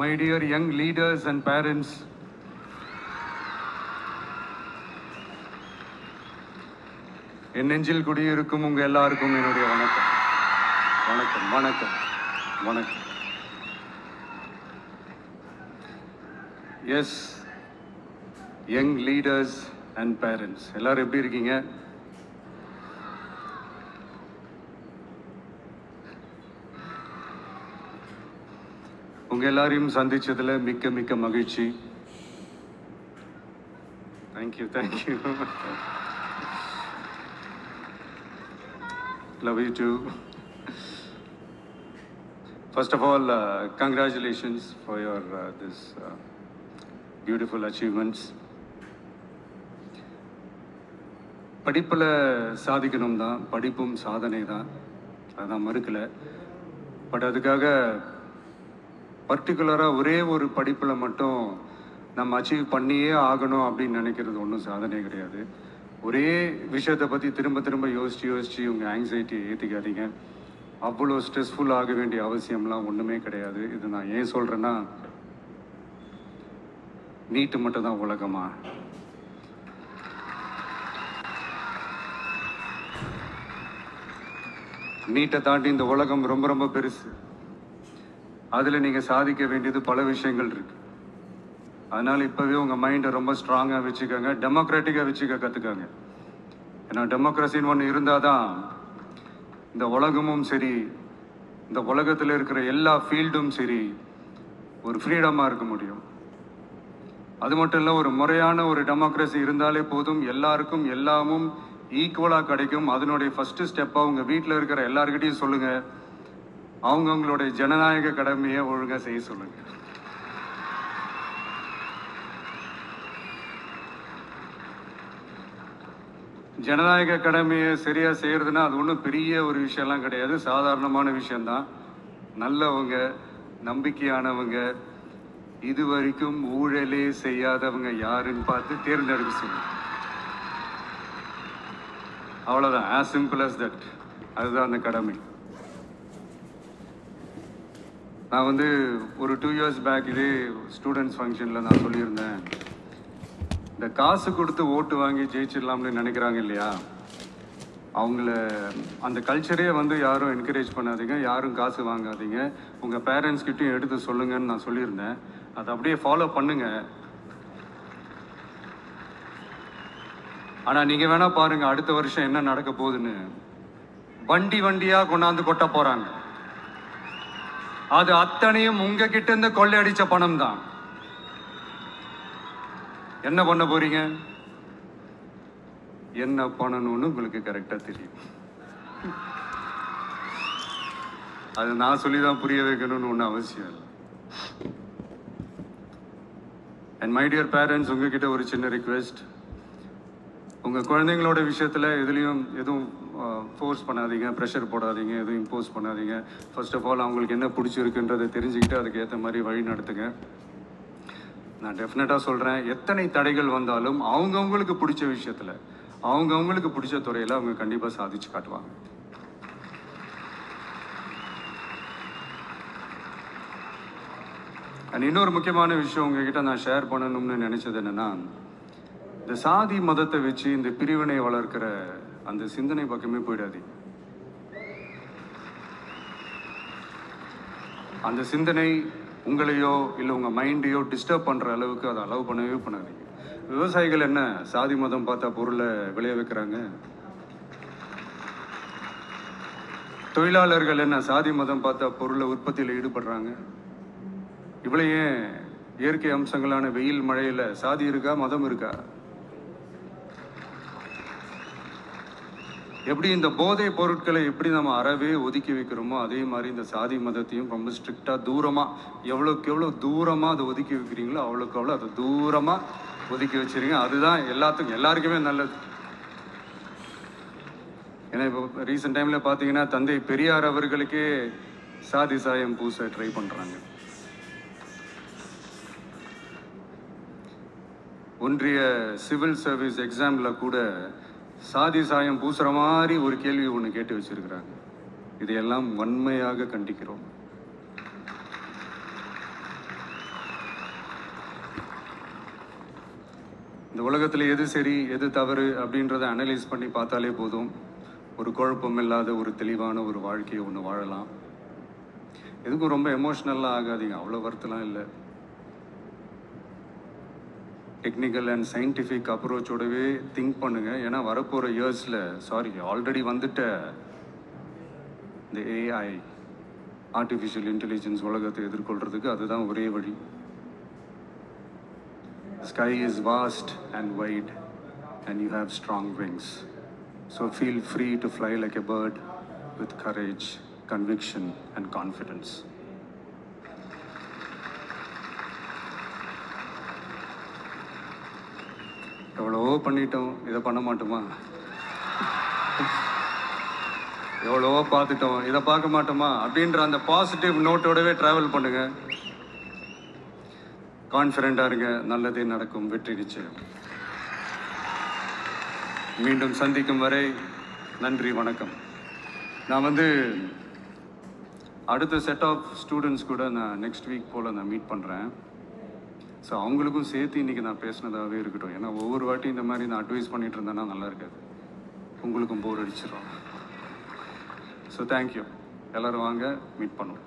My dear young leaders and parents, என் நெஞ்சில் குடியிருக்கும் உங்க எல்லாருக்கும் என்னுடைய வணக்கம் வணக்கம் வணக்கம் வணக்கம். Yes, young leaders and parents எல்லாரும் எப்படி இருக்கீங்க? உங்க எல்லாரையும் சந்திச்சதுல மிக்க மிக்க மகிழ்ச்சி. Thank you thank you. Love you too. First of all, congratulations for your this beautiful achievements. படிப்புல சாதிக்கணும் தான், படிப்பும் சாதனை தான், அதான் மறுக்கல. பட் அதுக்காக பர்டிகுலராக ஒரே ஒரு படிப்பில் மட்டும் நம்ம அச்சீவ் பண்ணியே ஆகணும் அப்படின்னு நினைக்கிறது ஒன்றும் சாதனை கிடையாது. ஒரே விஷயத்தை பற்றி திரும்ப திரும்ப யோசித்து உங்கள் ஆங்ஸைட்டியை ஏற்றிக்காதீங்க. அவ்வளோ ஸ்ட்ரெஸ்ஃபுல் ஆக வேண்டிய அவசியம்லாம் ஒன்றுமே கிடையாது. இது நான் ஏன் சொல்கிறேன்னா, நீட்டு மட்டும் தான் உலகமா? நீட்டை தாண்டி இந்த உலகம் ரொம்ப ரொம்ப பெருசு. அதில் நீங்கள் சாதிக்க வேண்டியது பல விஷயங்கள் இருக்கு. அதனால் இப்போவே உங்கள் மைண்டை ரொம்ப ஸ்ட்ராங்காக வச்சுக்கோங்க, டெமோக்ராட்டிக்காக வச்சுக்க கற்றுக்காங்க. ஏன்னா டெமோக்ரஸின்னு ஒன்று இருந்தால் தான் இந்த உலகமும் சரி, இந்த உலகத்தில் இருக்கிற எல்லா ஃபீல்டும் சரி, ஒரு ஃப்ரீடமாக இருக்க முடியும். அது மட்டும் இல்லை, ஒரு முறையான ஒரு டெமோக்ரஸி இருந்தாலே போதும், எல்லாருக்கும் எல்லாமும் ஈக்குவலாக கிடைக்கும். அதனுடைய ஃபஸ்ட்டு ஸ்டெப்பாக உங்கள் வீட்டில் இருக்கிற எல்லாருக்கிட்டையும் சொல்லுங்கள், அவங்கவுங்களுடைய ஜனநாயக கடமையை ஒழுங்காக செய்ய சொல்லுங்கள். ஜனநாயக கடமையை சரியாக செய்கிறதுனா அது ஒன்றும் பெரிய ஒரு விஷயம்லாம் கிடையாது, சாதாரணமான விஷயந்தான். நல்லவங்க, நம்பிக்கையானவங்க, இது வரைக்கும் ஊழலே செய்யாதவங்க யாருன்னு பார்த்து தேர்ந்தெடுக்க சொல்லுங்க. அவ்வளோதான், as simple as that. அதுதான் அந்த கடமை. நான் வந்து ஒரு 2 years பேக் இதே ஸ்டூடெண்ட்ஸ் ஃபங்க்ஷனில் நான் சொல்லியிருந்தேன், இந்த காசு கொடுத்து ஓட்டு வாங்கி ஜெயிச்சிடலாம்னு நினைக்கிறாங்க இல்லையா, அவங்கள அந்த கல்ச்சரே வந்து யாரும் என்கரேஜ் பண்ணாதீங்க, யாரும் காசு வாங்காதீங்க, உங்கள் பேரண்ட்ஸ்கிட்டையும் எடுத்து சொல்லுங்கன்னு நான் சொல்லியிருந்தேன். அதை அப்படியே ஃபாலோ பண்ணுங்க. ஆனால் நீங்கள் வேணால் பாருங்கள், அடுத்த வருஷம் என்ன நடக்க போகுதுன்னு. வண்டி வண்டியாக கொண்டாந்து கொட்ட போகிறாங்க. அது அத்தனையும் உங்ககிட்ட இருந்து கொள்ளையடிச்ச பணம் தான். என்ன பண்ண போறீங்க? என்ன பண்ணணும்னு உங்களுக்கு கரெக்டா தெரியும். அது நான் சொல்லிதான் புரிய வைக்கணும்னு ஒன்றும் அவசியம் இல்லை. அண்ட் மை டியர் பேரண்ட்ஸ், உங்ககிட்ட ஒரு சின்ன ரிக்வெஸ்ட். உங்கள் குழந்தைங்களோட விஷயத்தில் எதுவும் ஃபோர்ஸ் பண்ணாதீங்க, ப்ரெஷர் போடாதீங்க, எதுவும் இம்போஸ் பண்ணாதீங்க. ஃபர்ஸ்ட் ஆஃப் ஆல் அவங்களுக்கு என்ன பிடிச்சிருக்குன்றதை தெரிஞ்சுக்கிட்டு அதுக்கு ஏற்ற மாதிரி வழி நடத்துங்க. நான் டெஃபினட்டாக சொல்கிறேன், எத்தனை தடைகள் வந்தாலும் அவங்கவுங்களுக்கு பிடிச்ச விஷயத்தில், அவங்கவுங்களுக்கு பிடிச்ச துறையில் அவங்க கண்டிப்பாக சாதிச்சு காட்டுவாங்க. அண்ட் இன்னொரு முக்கியமான விஷயம் உங்ககிட்ட நான் ஷேர் பண்ணணும்னு நினச்சது என்னென்னா, இந்த சாதி மதத்தை வச்சு இந்த பிரிவினை வளர்க்கிற அந்த சிந்தனை பக்கமே போயிடாது. அந்த சிந்தனை உங்களையோ இல்லை உங்கள் மைண்டையோ டிஸ்டர்ப் பண்ணுற அளவுக்கு அதை அலோவ் பண்ணவே பண்ணாதீங்க. விவசாயிகள் என்ன சாதி மதம் பார்த்தா பொருளை விளைய வைக்கிறாங்க? தொழிலாளர்கள் என்ன சாதி மதம் பார்த்தா பொருளை உற்பத்தியில் ஈடுபடுறாங்க? இவ்வளையே இயற்கை அம்சங்களான வெயில் மழையில் சாதி இருக்கா, மதம் இருக்கா? எப்படி இந்த போதை பொருட்களை எப்படி நம்ம அறவே ஒதுக்கி வைக்கிறோமோ அதே மாதிரி இந்த சாதி மதத்தையும் ரொம்ப ஸ்ட்ரிக்டாக தூரமாக, எவ்வளோக்கு எவ்வளோ தூரமாக அதை ஒதுக்கி வைக்கிறீங்களோ அவ்வளோக்கு அவ்வளோ அதை தூரமாக ஒதுக்கி வச்சிருங்க. அதுதான் எல்லாருக்குமே நல்லது. ஏன்னா இப்போ ரீசெண்ட் டைமில் பார்த்தீங்கன்னா தந்தை பெரியார் அவர்களுக்கே சாதி சாயம் பூச ட்ரை பண்ணுறாங்க. ஒன்றிய சிவில் சர்வீஸ் எக்ஸாமில் கூட சாதி சாயம் பூசுற மாதிரி ஒரு கேள்வி ஒன்று கேட்டு வச்சிருக்கிறாங்க. இதையெல்லாம் வன்மையாக கண்டிக்கிறோம். இந்த உலகத்தில் எது சரி எது தவறு அப்படின்றத அனலைஸ் பண்ணி பார்த்தாலே போதும். ஒரு குழப்பம் இல்லாத ஒரு தெளிவான ஒரு வாழ்க்கையை ஒன்று வாழலாம். எதுக்கும் ரொம்ப எமோஷ்னலாக ஆகாதீங்க, அவ்வளோ வருத்தலாம் இல்லை. டெக்னிக்கல் அண்ட் சயின்டிஃபிக் அப்ரோச்சோடவே திங்க் பண்ணுங்க. ஏன்னா வரப்போகிற இயர்ஸில் ஆல்ரெடி வந்துட்ட இந்த ஏஐ ஆர்டிஃபிஷியல் இன்டெலிஜென்ஸ் உலகத்தை எதிர்கொள்கிறதுக்கு அதுதான் ஒரே வழி. Sky is vast and wide and you have strong wings. So feel free to fly like a bird with courage, conviction and confidence. எவ்வளவோ பண்ணிட்டோம், இதை பண்ண மாட்டோமா? எவ்வளவோ பார்த்துட்டோம், இதை பார்க்க மாட்டோமா அப்படின்ற அந்த பாசிட்டிவ் நோட்டோடவே ட்ராவல் பண்ணுங்க. கான்ஃபிடென்ட்டாக இருங்க, நல்லதே நடக்கும், வெற்றி நிச்சயம். மீண்டும் சந்திக்கும் வரை நன்றி, வணக்கம். நான் அடுத்த செட் ஆஃப் ஸ்டூடெண்ட்ஸ் கூட நான் நெக்ஸ்ட் வீக் போல் நான் மீட் பண்ணுறேன். ஸோ அவங்களுக்கும் சேர்த்து இன்றைக்கி நான் பேசினதாகவே இருக்கட்டும். ஏன்னா ஒவ்வொரு வாட்டி இந்த மாதிரி நான் அட்வைஸ் பண்ணிகிட்டு இருந்தேன்னா நல்லா இருக்காது, உங்களுக்கும் போர் அடிச்சிடும். So thank you. எல்லோரும் வாங்க, மீட் பண்ணுவோம்.